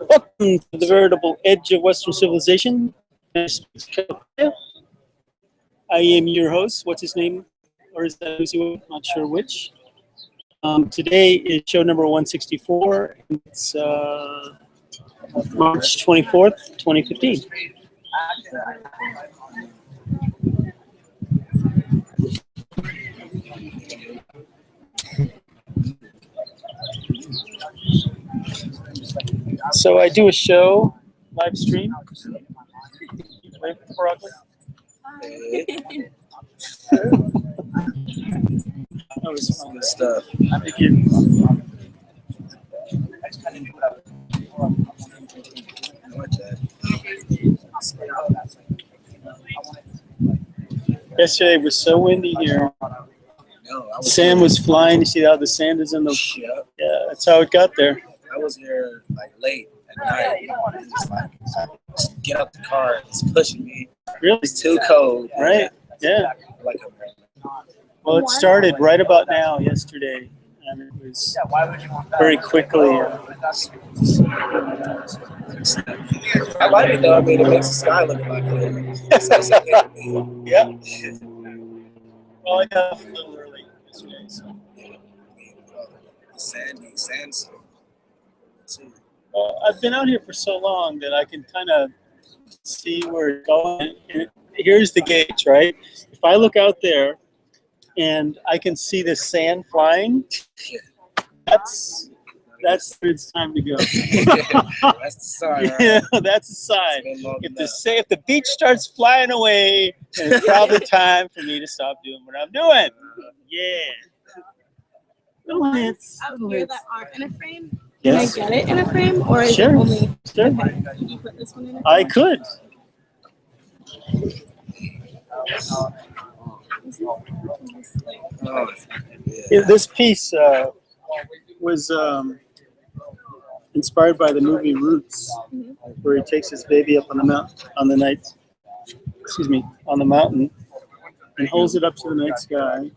Welcome to the veritable edge of Western civilization. Venice Beach, California. I am your host. What's his name? Or is that Lucy? Not sure which. Today is show number 164. It's March 24th, 2015. So I do a show, live stream. Wait for Ugly. That was fun. Good stuff. Thank you. Yesterday was so windy here. Sand was flying. You see how the sand is in the... Yeah, that's how it got there. I was here like late at night. Just like, get out the car. It's pushing me. Really? It's too cold. Right? Yeah. Like Well, it started right about now yesterday, and it was very quickly. I like it though. I mean, it makes the sky look a lot clearer. Yeah. Well, I got off a little early yesterday, so. Sandstorm. Well, I've been out here for so long that I can kind of see where it's going. And here's the gauge, right? If I look out there and I can see the sand flying, that's when it's time to go. That's the sign. Right? Yeah, that's a sign. If the beach starts flying away, then it's probably time for me to stop doing what I'm doing. Yeah. Little hits. Out here that aren't in a frame. Yes. Can I get it in a frame, or is Sure. it only? Sure. Okay. Can you put this one in a frame? I could. Yeah, this piece was inspired by the movie Roots, where he takes his baby up on the mountain, and holds it up to the night sky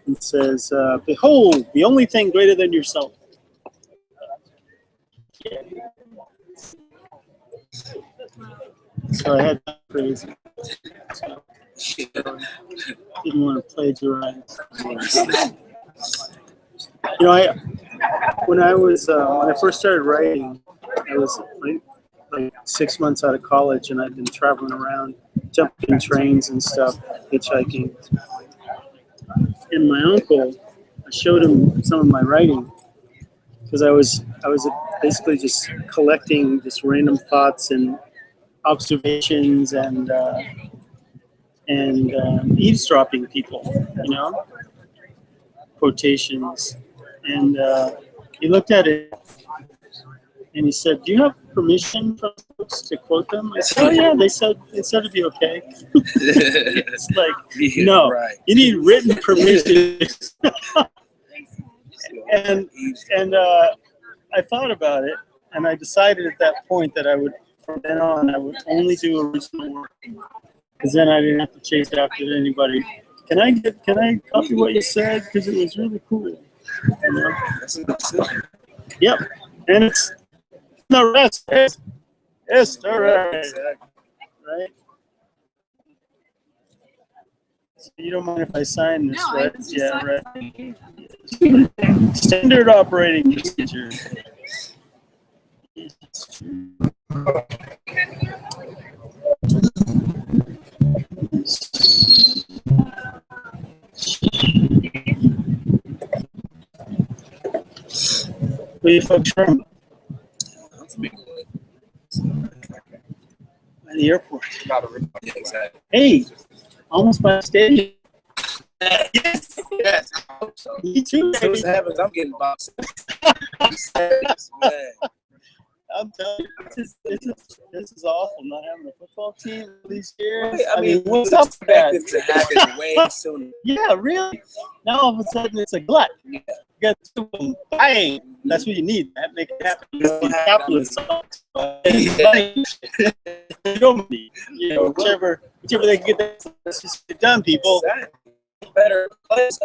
and says, "Behold, the only thing greater than yourself." So I had that phrase. Didn't want to plagiarize. You know, when I first started writing, I was like 6 months out of college, and I'd been traveling around, jumping trains and stuff, hitchhiking. And my uncle, I showed him some of my writing because I was basically just collecting just random thoughts and observations and eavesdropping people, you know, quotations. And he looked at it and he said, "Do you have permission from folks to quote them?" I said, "Oh yeah, they said it'd be okay." It's like, no, right. You need written permission. and I thought about it, and I decided at that point that from then on, I would only do original work, because then I didn't have to chase after anybody. Can I copy what you said? Because it was really cool. You know? Yep, and it's the rest is history, right? So you don't mind if I sign this, No, right? Yeah, right. Standard operating procedure. Where you folks from? At the airport. Hey, almost by the stadium. Yes. Me too. As soon as it happens, I'm getting boxed. I'm telling you, this is awful. Not having a football team these years. I mean, what's up with that? Expect it to happen way sooner. Yeah, really. Now all of a sudden it's a glut. You got two of them. Bang! That's what you need. That make it happen. Capitalism. You know, whichever they can get that. Let's just get done, people. Better place.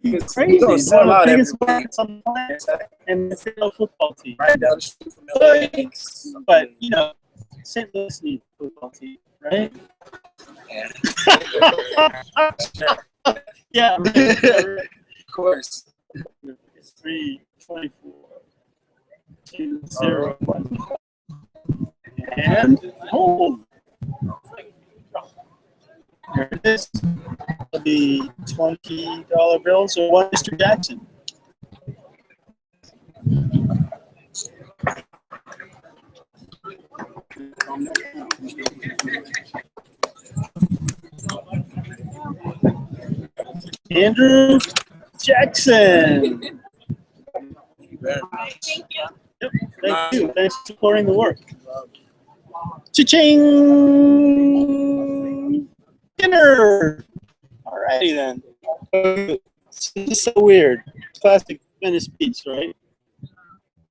It's crazy. gonna It's sell one of out the every biggest markets on the planet, and it's a football team. right down the street from LA. But you know, St. Louis needs a football team, right? Yeah. Yeah. Of course. 3-24 to 0 and home. There it is. The $20 bills or one Mr. Jackson. Andrew Jackson. Thank you very much. Thank you. Yep, thank you. Thanks for supporting the work. Cha-ching! Dinner! Alrighty then. This is so weird. Classic Venice Beach, right?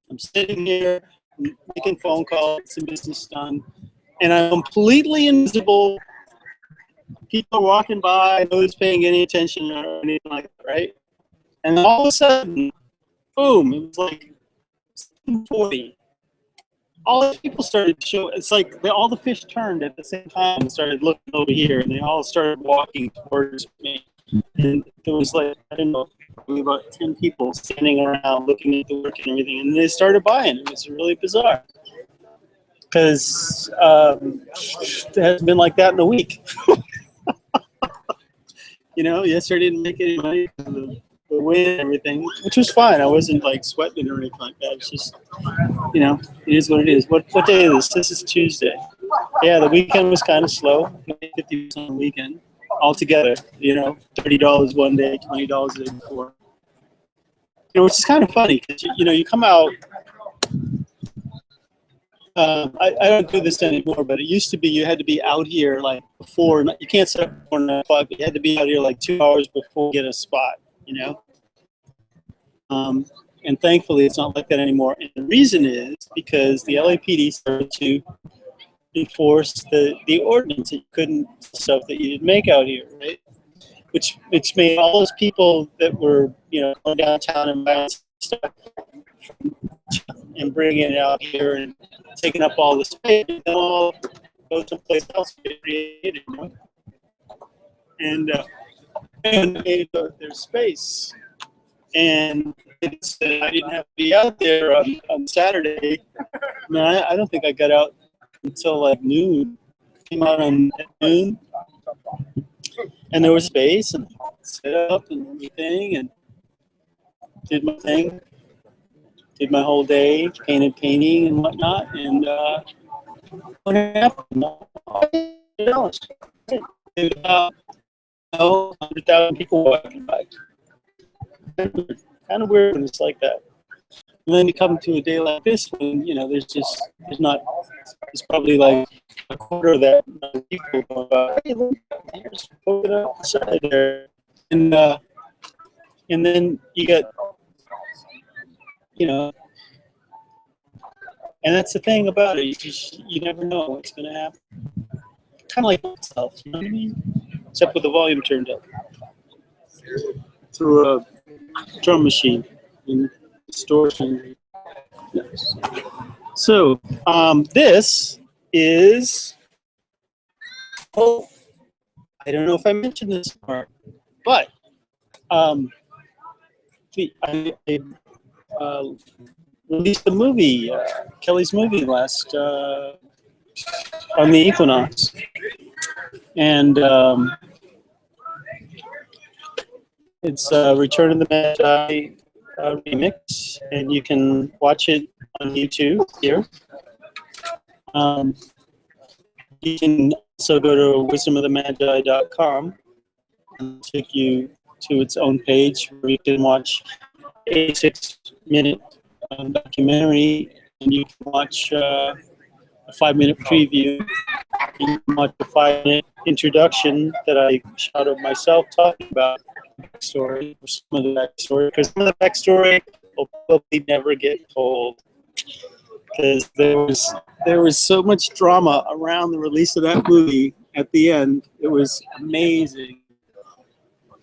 I'm sitting here, making phone calls, some business done, and I'm completely invisible. People are walking by, nobody's paying any attention or anything like that, right? And all of a sudden, boom, it was like 7:40. All the people started to show. It's like all the fish turned at the same time and started looking over here, and they all started walking towards me. And there was like, I don't know, probably about 10 people standing around looking at the work and everything, and they started buying. It was really bizarre because it hasn't been like that in a week. You know, yesterday I didn't make any money for the wind and everything, which was fine. I wasn't like sweating or anything like that. It's just, you know, it is what it is. What day is this? This is Tuesday. Yeah, the weekend was kind of slow. 50% on the weekend altogether. You know, $30 one day, $20 the day before. You know, which is kind of funny because you know you come out. I don't do this anymore, but it used to be you had to be out here like before. You can't set up before 9 o'clock. You had to be out here like 2 hours before you get a spot. You know. And thankfully, it's not like that anymore. And the reason is because the LAPD started to enforce the ordinance that you couldn't stuff that you didn't make out here, right? Which made all those people that were, you know, going downtown and buying stuff and bringing it out here and taking up all the space, they'll all go someplace else to get created, you know? And made their space. And I didn't have to be out there on Saturday. I don't think I got out until like noon. Came out at noon, and there was space and set up and everything, and did my thing. Did my whole day, painting and whatnot, and what happened? There's about 100,000 people walking by. Kind of weird when it's like that. And then you come to a day like this when, you know, there's probably like a quarter of that people going by. Hey, look, here's poking up the side there. And then you get, you know, and that's the thing about it. You never know what's going to happen. Kind of like myself, you know what I mean? Except with the volume turned up. Through a drum machine in distortion. So this is, I don't know if I mentioned this part, but I released the movie, Kelly's movie last on the Equinox, and it's Return of the Magi remix, and you can watch it on YouTube here. You can also go to wisdomofthemagi.com and take you to its own page where you can watch a 6-minute documentary, and you can watch a 5-minute preview. You can watch a 5-minute introduction that I shot of myself talking about backstory, or some of the backstory, because some of the backstory will probably never get told, because there was so much drama around the release of that movie. At the end, it was amazing,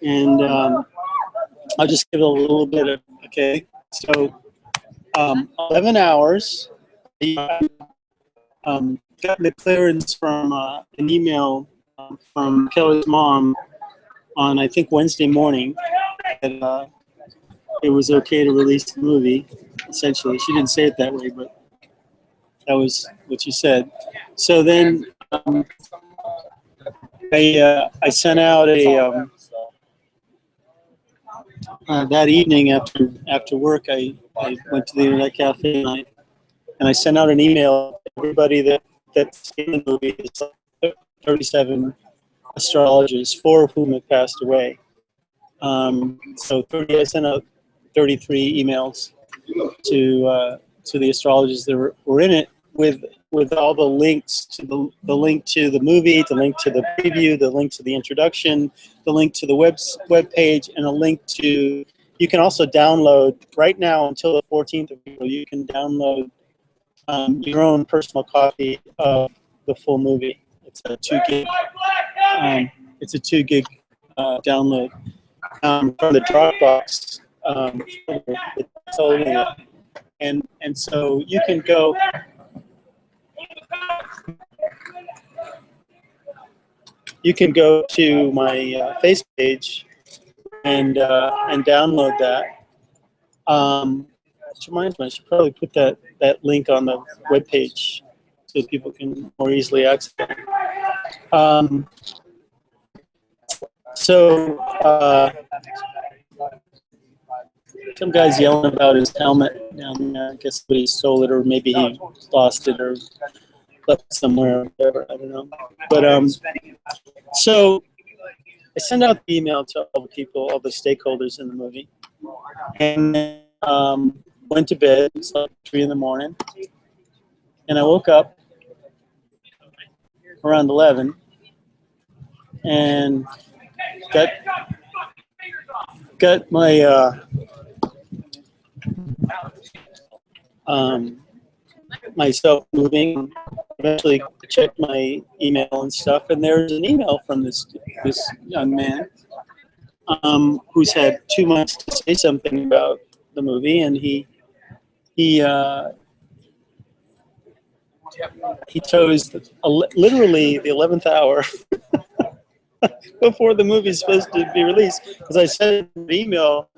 and I'll just give it a little bit of, okay. So 11 hours. Got the clearance from an email from Kelly's mom on, I think, Wednesday morning that it was okay to release the movie, essentially. She didn't say it that way, but that was what she said. So then I sent out a that evening after work. I went to the internet cafe and I sent out an email to everybody that's in the movie. It's like 37 astrologers, 4 of whom have passed away. So I sent out 33 emails to the astrologers that were in it with all the links to the link to the movie, the link to the preview, the link to the introduction, the link to the web page, and a link to, you can also download right now until the 14th of April, you can download your own personal copy of the full movie. It's a 2 gig. It's a 2 gig download from the Dropbox. And so you can go. You can go to my face page and download that. Which reminds me, I should probably put that link on the web page so people can more easily access it. Some guy's yelling about his helmet down there. I guess somebody stole it, or maybe he lost it, or left it somewhere, or whatever. I don't know. But so I sent out the email to all the people, all the stakeholders in the movie, and went to bed. It's like 3 in the morning, and I woke up around 11 and got my myself moving. Eventually checked my email and stuff, and there's an email from this young man who's had 2 months to say something about the movie, and he chose literally the 11th hour before the movie is supposed to be released, because I sent an email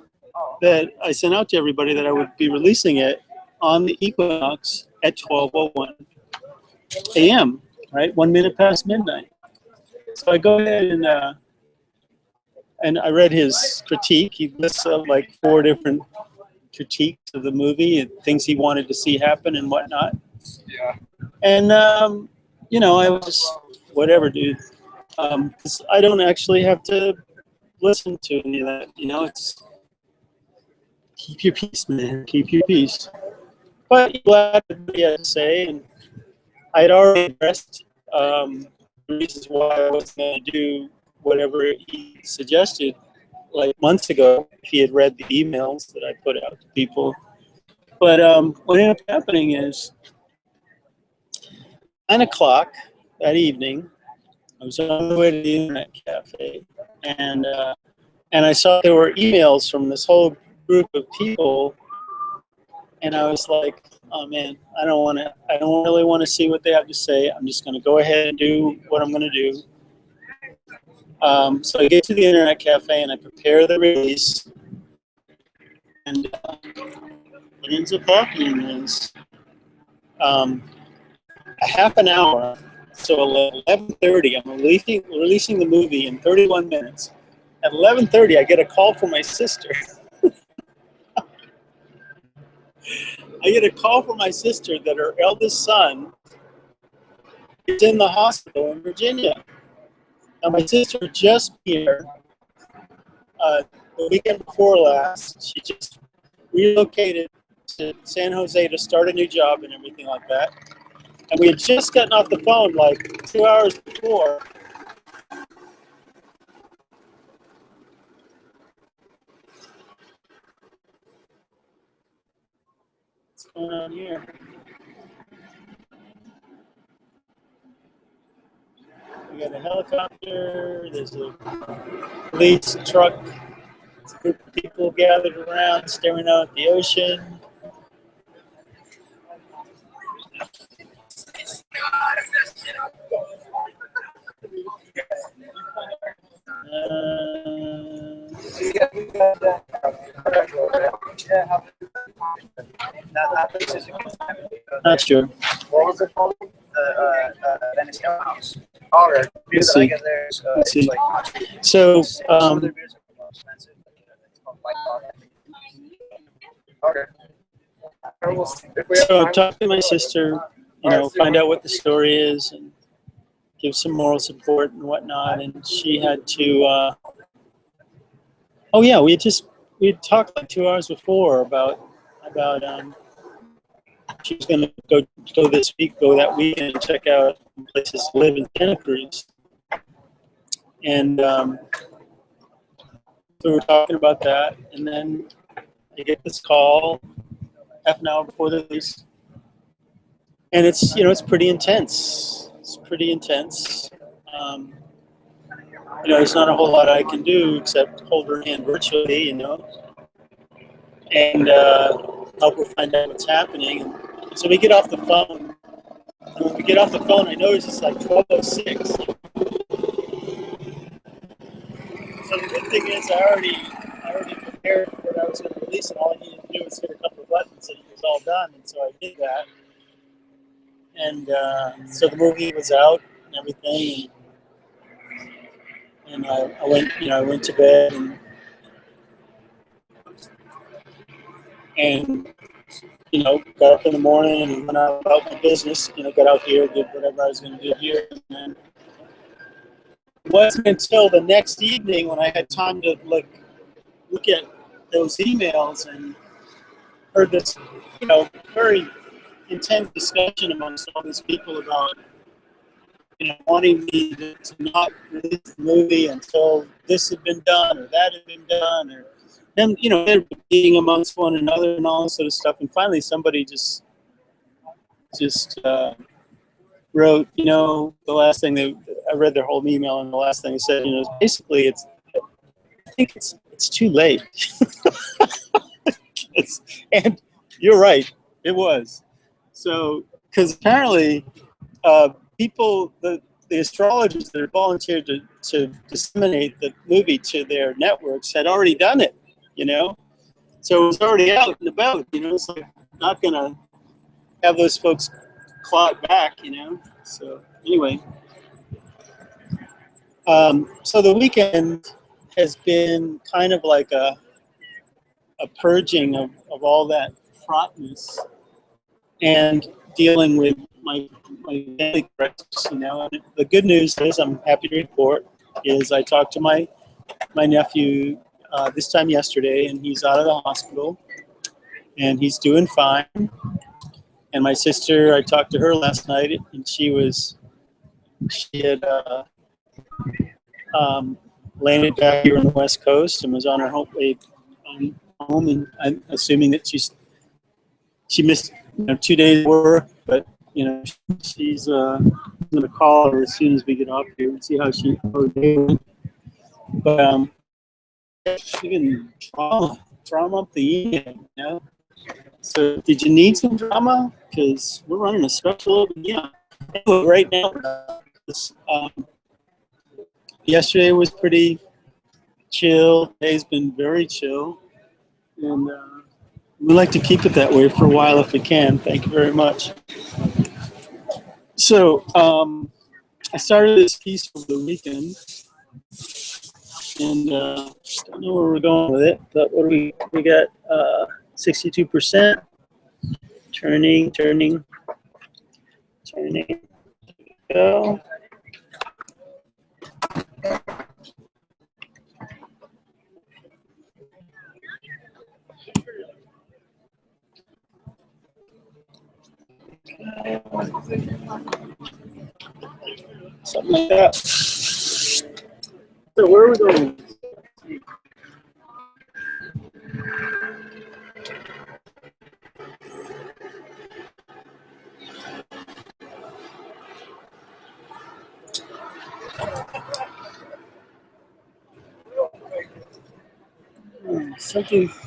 that I sent out to everybody that I would be releasing it on the equinox at 12:01 a.m., right? 1 minute past midnight. So I go ahead and I read his critique. He lists like 4 different critiques of the movie and things he wanted to see happen and whatnot. Yeah. And you know, I was whatever, dude. 'Cause I don't actually have to listen to any of that. You know, it's keep your peace, man. Keep your peace. But glad what he had to say, and I had already addressed the reasons why I wasn't going to do whatever he suggested like months ago if he had read the emails that I put out to people. But what ended up happening is 9 o'clock that evening, I was on the way to the internet cafe, and I saw there were emails from this whole group of people, and I was like, oh man, I don't really want to see what they have to say. I'm just going to go ahead and do what I'm going to do. So I get to the internet cafe and I prepare the release, and what ends up happening is a half an hour, so 11:30, I'm releasing the movie in 31 minutes. At 11:30, I get a call from my sister. I get a call from my sister that her eldest son is in the hospital in Virginia. Now, my sister just here the weekend before last. She just relocated to San Jose to start a new job and everything like that. And we had just gotten off the phone like 2 hours before. What's going on here? We got a helicopter, there's a police truck It's a group of people gathered around, staring out at the ocean. Not sure. What was it called? The Venice House. Oh, the beers that I get there is Let's see. like So, some of their beers are more expensive. It's called White Claw. Okay. So talk to my sister, you know, find out what the story is and give some moral support and whatnot. And she had to, oh yeah, we talked like 2 hours before about she was going to go this week, go that weekend and check out places to live in Santa Cruz. And so we're talking about that. And then I get this call half an hour before the release. And it's, you know, it's pretty intense. It's pretty intense. You know, there's not a whole lot I can do except hold her hand virtually, you know, and help her find out what's happening. And so we get off the phone. And when we get off the phone, I notice it's like 12:06. So the good thing is I already prepared what I was going to release, and all I needed to do was hit a couple of buttons, and it was all done. And so I did that. And so the movie was out and everything. And I went to bed and you know, got up in the morning and went out about my business. You know, got out here, did whatever I was going to do here. And it wasn't until the next evening when I had time to look at those emails and heard this, you know, very intense discussion amongst all these people about, you know, wanting me to not release the movie until this had been done or that had been done, or them, you know, they're competing amongst one another and all this sort of stuff. And finally, somebody just wrote, you know, the last thing I read their whole email, and the last thing they said, you know, is basically, I think it's too late. And you're right, it was. So, because apparently, people, the astrologers that are volunteered to disseminate the movie to their networks had already done it, you know? So it was already out and about, you know? It's like not going to have those folks claw it back, you know? So anyway. So the weekend has been kind of like a purging of all that fraughtness and dealing with my daily crisis, you know. And the good news is, I'm happy to report, is I talked to my nephew this time yesterday, and he's out of the hospital, and he's doing fine. And my sister, I talked to her last night, and she had landed back here on the West Coast and was on her way home, and I'm assuming that she missed, you know, 2 days of work, but you know, she's going to call her as soon as we get off here and see how her day went. But she can trauma up the evening, you know. So did you need some drama? Because we're running a special, yeah. Anyway, right now, yesterday was pretty chill. Today's been very chill, and we like to keep it that way for a while if we can. Thank you very much. So I started this piece over the weekend, and don't know where we're going with it, but what do we got? 62%. Turning. Go. Something like that. So where are we going? something.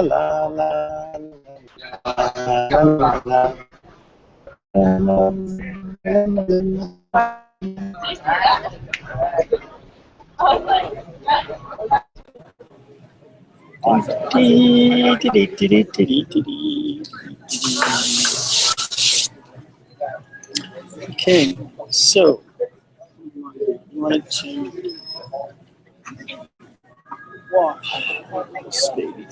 la la la la. Okay, so you wanted to wash this baby.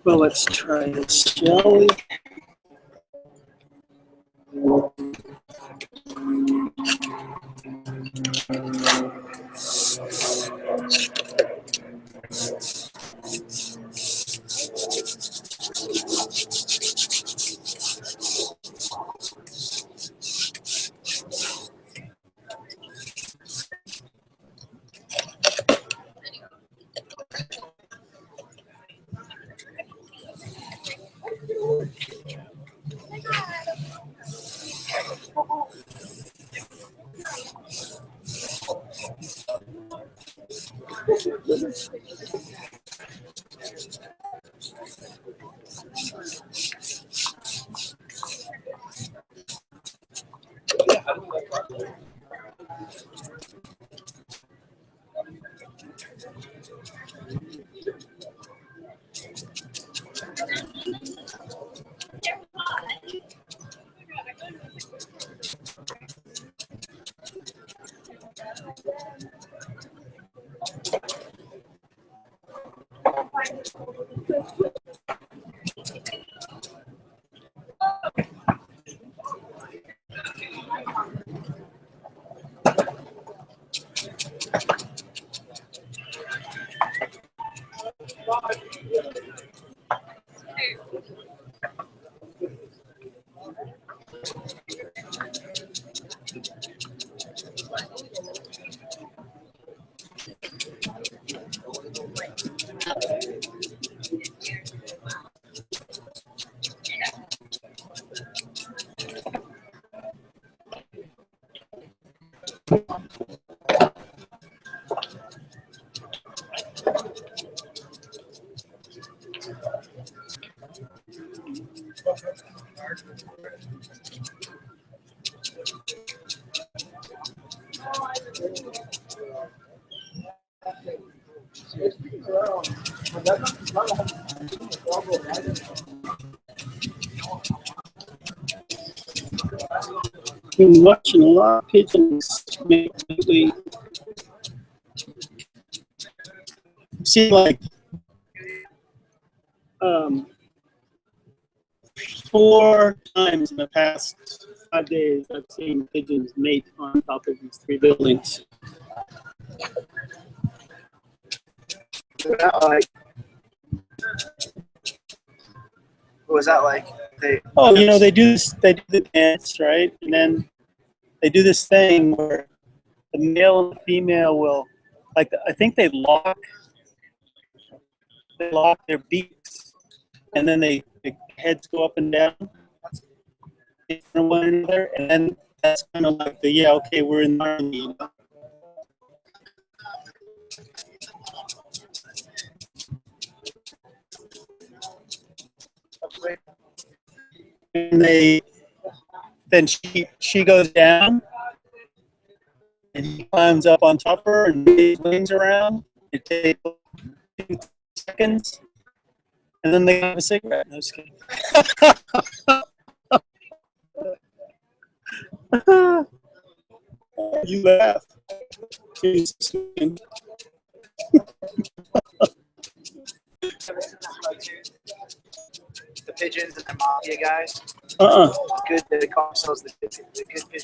Well, let's try this, shall we? Been watching a lot of pigeons lately. See, like 4 times in the past 5 days, I've seen pigeons mate on top of these 3 buildings. Was that like Oh, you know, they do this. They do the dance, right? And then they do this thing where the male and the female will, like, I think they lock their beaks, and then their heads go up and down in front of one another, and then that's kind of like the, yeah, okay, we're in harmony. You know? And then she goes down, and he climbs up on top of her and waves wings around. It takes 2 seconds, and then they have a cigarette. No, just kidding. You laugh. The pigeons and the mafia guys. Good. They call themselves the good pigeon.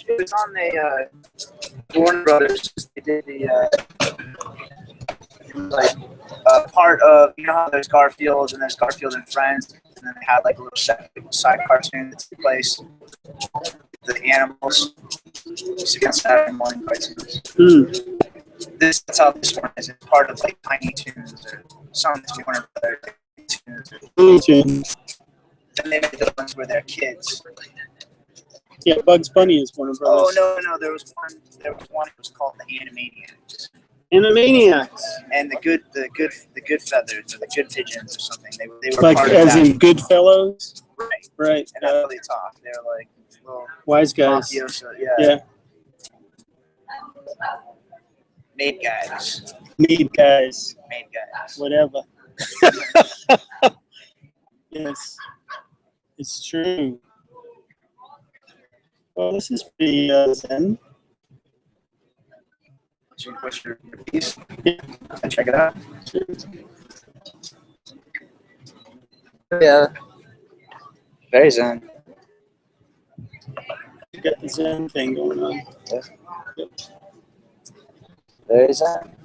It was on the Warner Brothers. They did the like part of, you know how there's Garfield and there's Garfield and Friends, and then they had like a little side cartoon that took place. The animals. It's against Saturday morning cartoons. That's how this one is. It's part of like Tiny Toons or something to Warner Brothers. Tunes. Then they made the ones where they're kids. Yeah, Bugs Bunny is one of those. Oh no, there was one. It was called the Animaniacs. Animaniacs. And the good feathers or the good pigeons or something. They were like part as of that. in Goodfellas. Right. And that's how they talk. They're like little wise guys. Mafioso, Yeah. Made guys. Whatever. Yes, it's true. Well, this is pretty zen. What's your piece? Yeah. Check it out. Yeah. Very zen. You got the zen thing going on. Yeah. Very zen.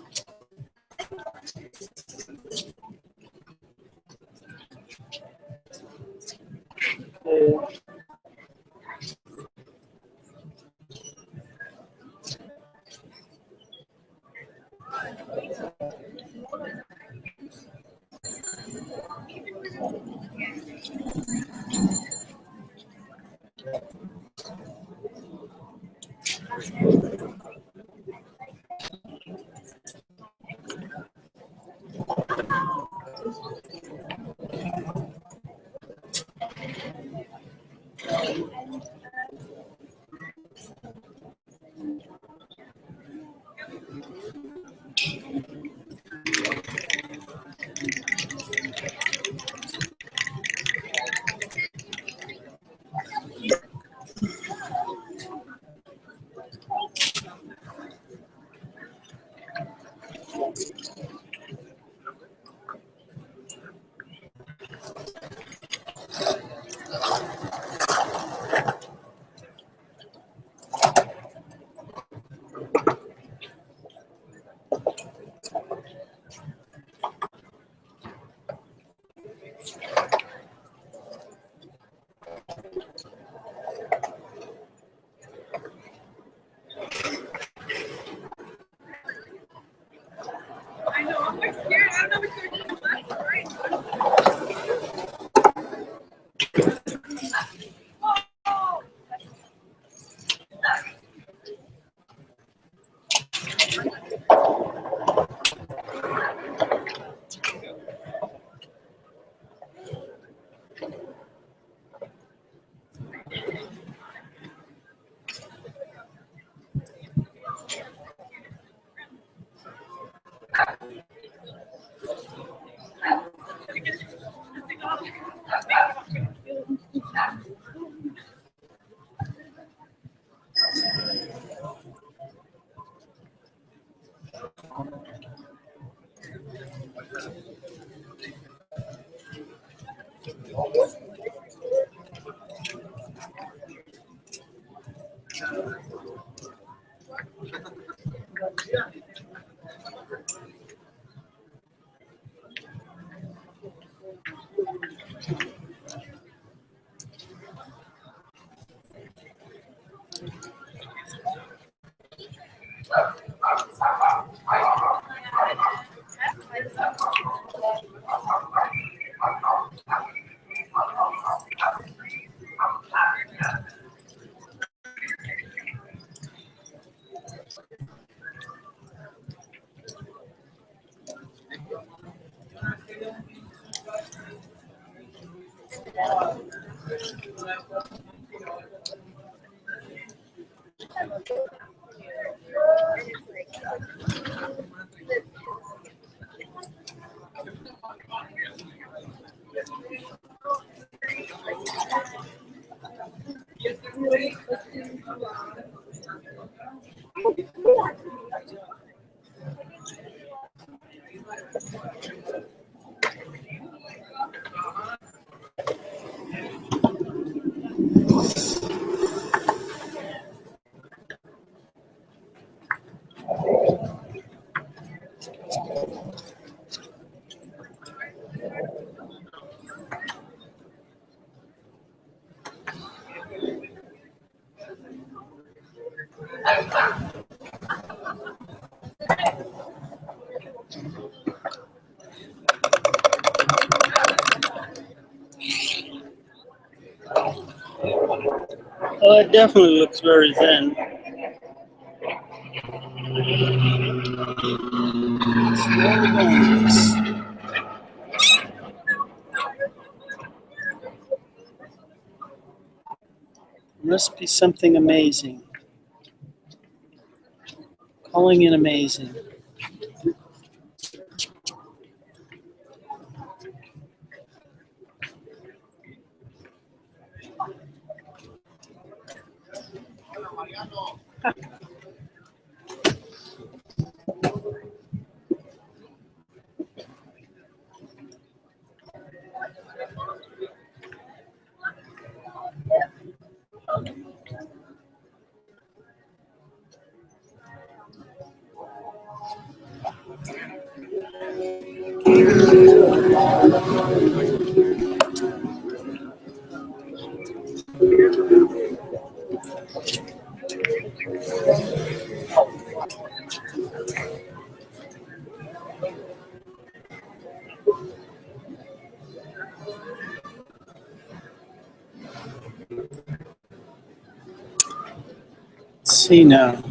Well, it definitely looks very zen. So where are we going with this? Must be something amazing. Calling it amazing. Let's see now.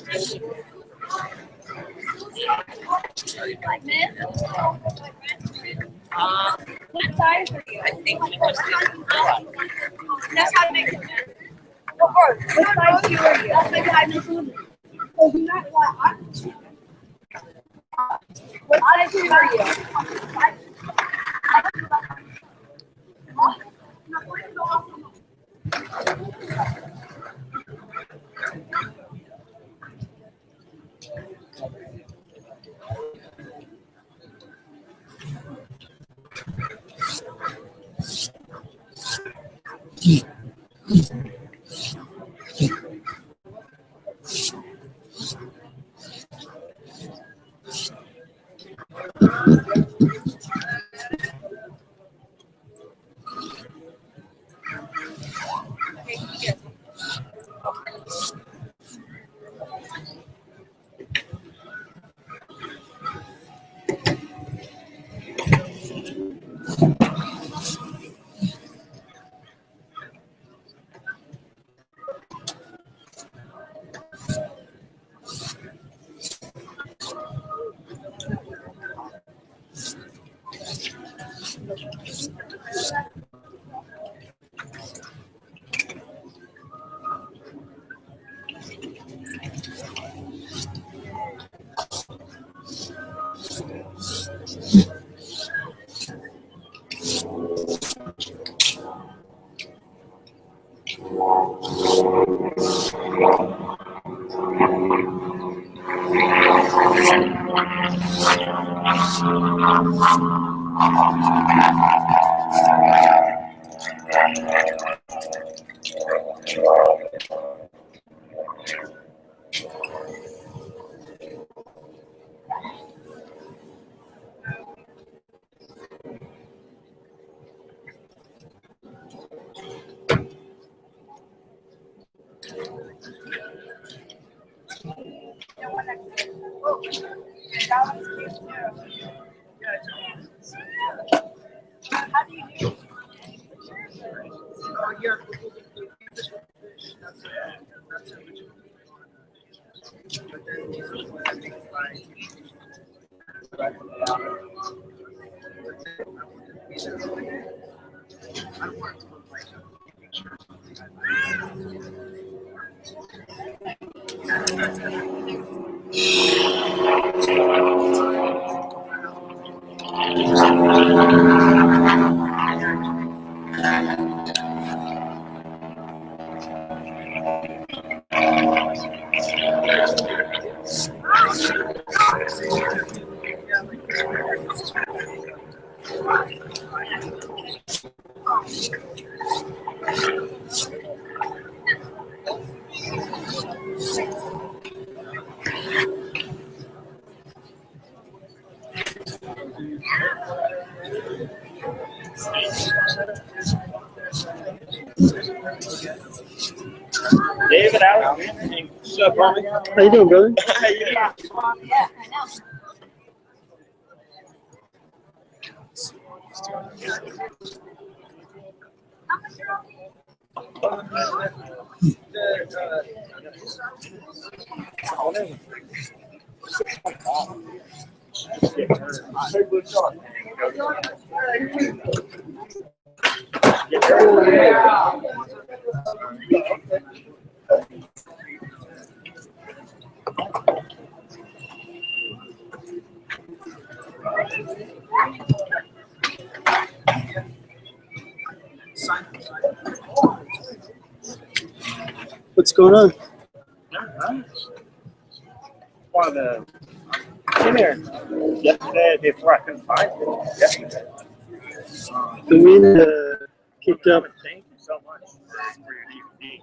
What size are you? I think that's how to make it. What size shoe are you? Oh, you're not what? What size shoe are you? How do you do? David, Alex, what's up, homie? How you doing, brother? Yeah. Yeah, I know. What's going on? Wanted to come here yesterday before I couldn't find it. Yesterday. The wind kicked up. Thank you so much for your DVD.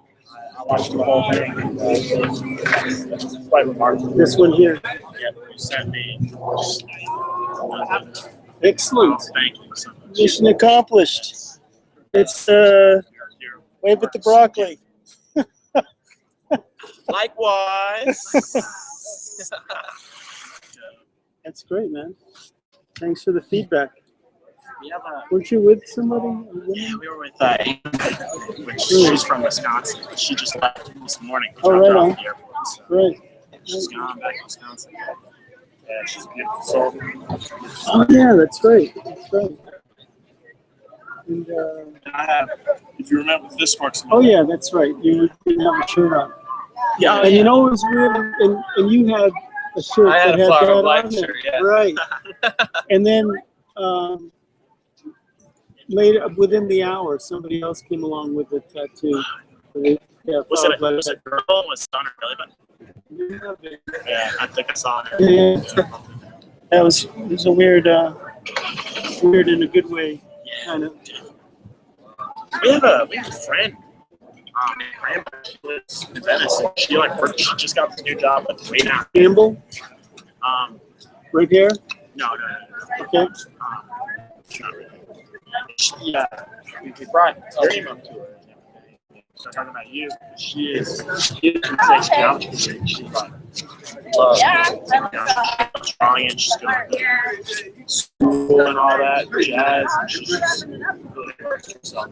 I watched the whole thing. It's quite remarkable. This one here. Yeah, you sent me. Excellent. Thank you so much. Mission accomplished. It's wave at the broccoli. Likewise. That's great, man. Thanks for the feedback. We have a, Weren't you with somebody? yeah, we were with Amy, which she's from Wisconsin. She just left this morning. Oh, right on. The airport, so. Right. She's gone back to Wisconsin. Yeah, she's a beautiful soul. Oh yeah, that's right. That's right. And, I have, if you remember, this sparks. oh yeah, that's right. You didn't have a shirt on. Yeah, And you know it was weird, and you had a shirt I had that a had Flower that of Life on it. shirt, yeah. Right. And then later, within the hour, somebody else came along with a tattoo. Yeah, Was Flower it of a Life. girl? Was it on her belly button? Yeah, I think I saw her. Yeah. That was, it was a weird, weird in a good way, kind of. We have a friend. She lives in Venice. And she just got this new job, but way down. Campbell, right here. No. Okay. Not really. Yeah, we brought Dream up to her. So talking about you, she is insane geometry. She's like loves drawing and she's going to school and all that jazz, and she's just really works herself.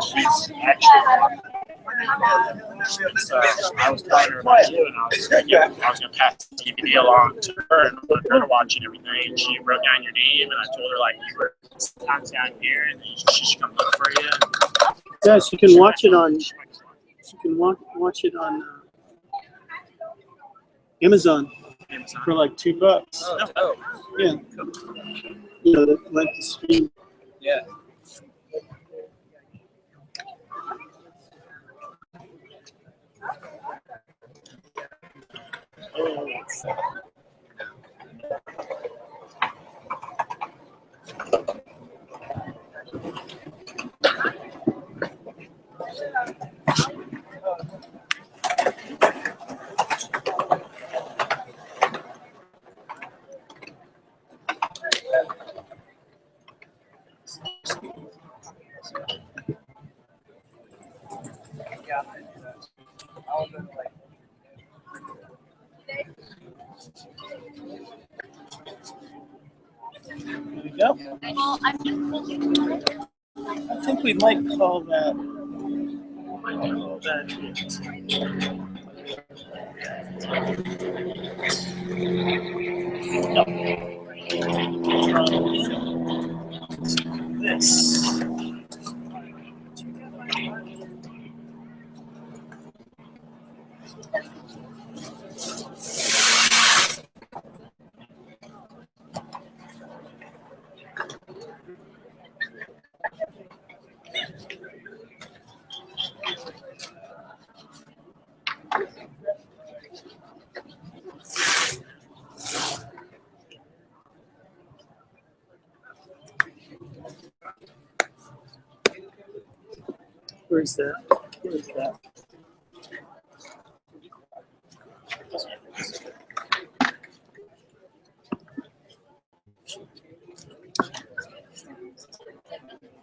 She's actually. So I was telling her about you, and I was gonna pass the DVD along to her and let her to watch it and everything. And she wrote down your name, and I told her like you were sometimes down here, and she should come look for you. Yeah, she can watch it on. She can watch it on Amazon for like $2. Oh, Yeah. You know, like the stream. yeah. There we go. I think we might call that. This. Where's that? Where's that?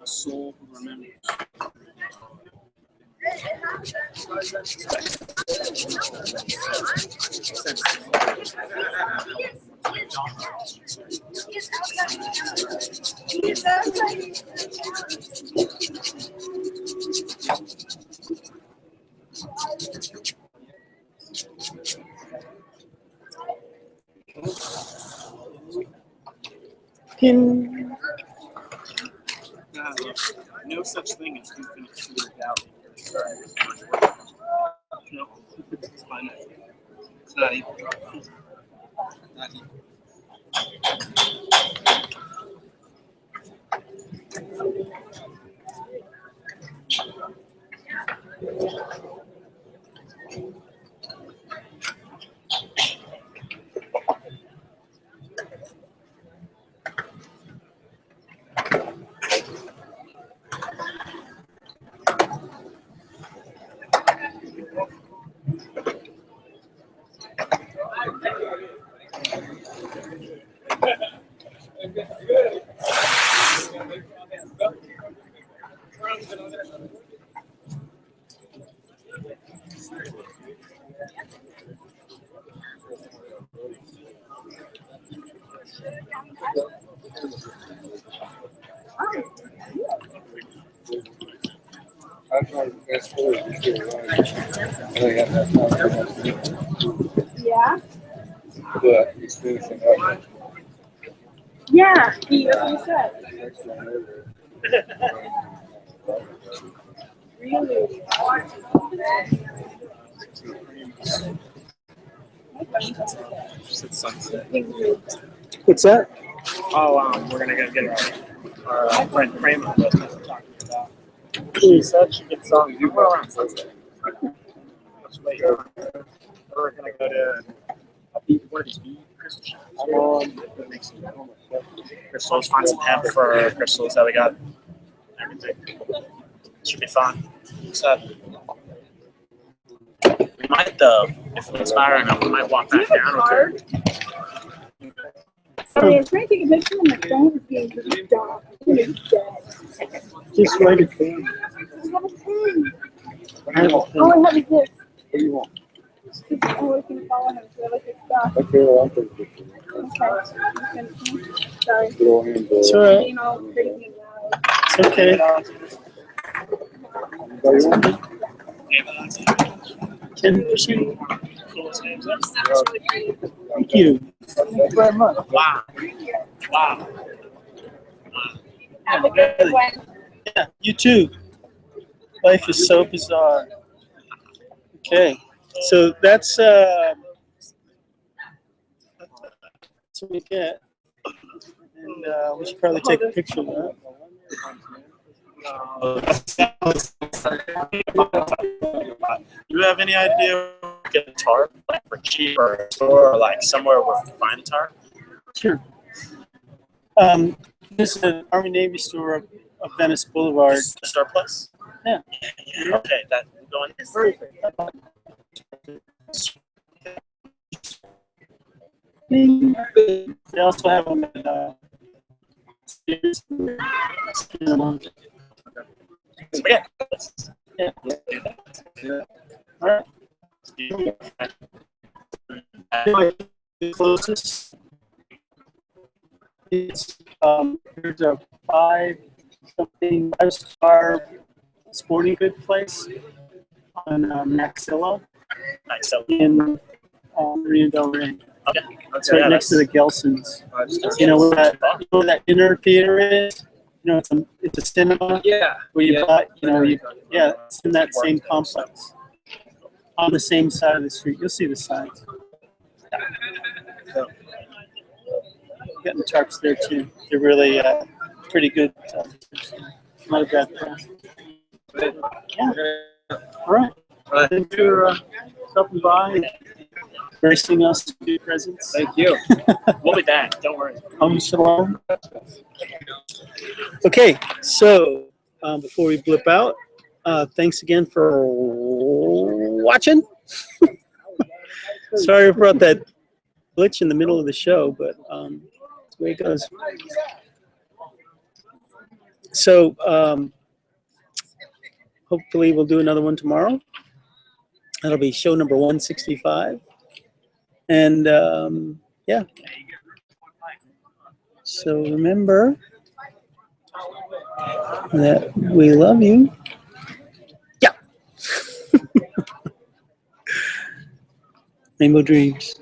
Soul remembers. Pin. No such thing as infinite fluid doubt. No, it's fine. It's not even. Not even. I tried to fast forward. I got that. Yeah. Yeah, he's finishing up. Yeah. He said. Really? It's sunset. What's that? Oh, we're gonna go get our friend Kramer was talking about. She said she gets on. You were around sunset. Let's wait. We're gonna go to one of these beach crystals. Crystals, find some hemp for crystals that we got. Everything should be fun. So we might though, if we inspire enough, we might walk back down with her. Sorry, I'm trying to take a picture and my phone is being really dark. It's dead. Just write it down. I have a pen. I have a pen. All I have is this. What do you want? I'm always going to follow him, so I like his stuff. Okay, well, I'll take a picture. Okay. Sorry. Throw him the. It's all right. Being all crazy and loud. It's okay. Anybody want it? 10%. Coolest names. Thank you. Thank you very much. Wow. Wow. Have a good one. Yeah, you too. Life is so bizarre. Okay, so that's what we get, and we should probably take a picture of that. Do you have any idea where we get a tarp, like for cheap or a store, or like somewhere where we can find a tarp? Sure. This is an Army Navy store up Venice Boulevard. The surplus? Yeah. Okay, that go in They also have them at Sears. So yeah. Yeah. All right. The closest is there's a five-star sporting good place on Maxilla Nice. So, in Rio del Rey. okay. It's right next to the Gelson's. You know where that dinner theater is? You know, it's a cinema. Yeah. Where you buy, yeah, it's in that same complex. On the same side of the street. You'll see the signs. Getting the tarps there too. They're really pretty good. Not a bad price. Yeah. All right. Thank you for stopping by and gracing us with your presence. Thank you. We'll be back. Don't worry. Shalom. Okay, so before we blip out, thanks again for watching. Sorry about that glitch in the middle of the show, but that's the way it goes. So hopefully we'll do another one tomorrow. That'll be show number 165. And yeah. So remember that we love you. Yeah. Rainbow dreams.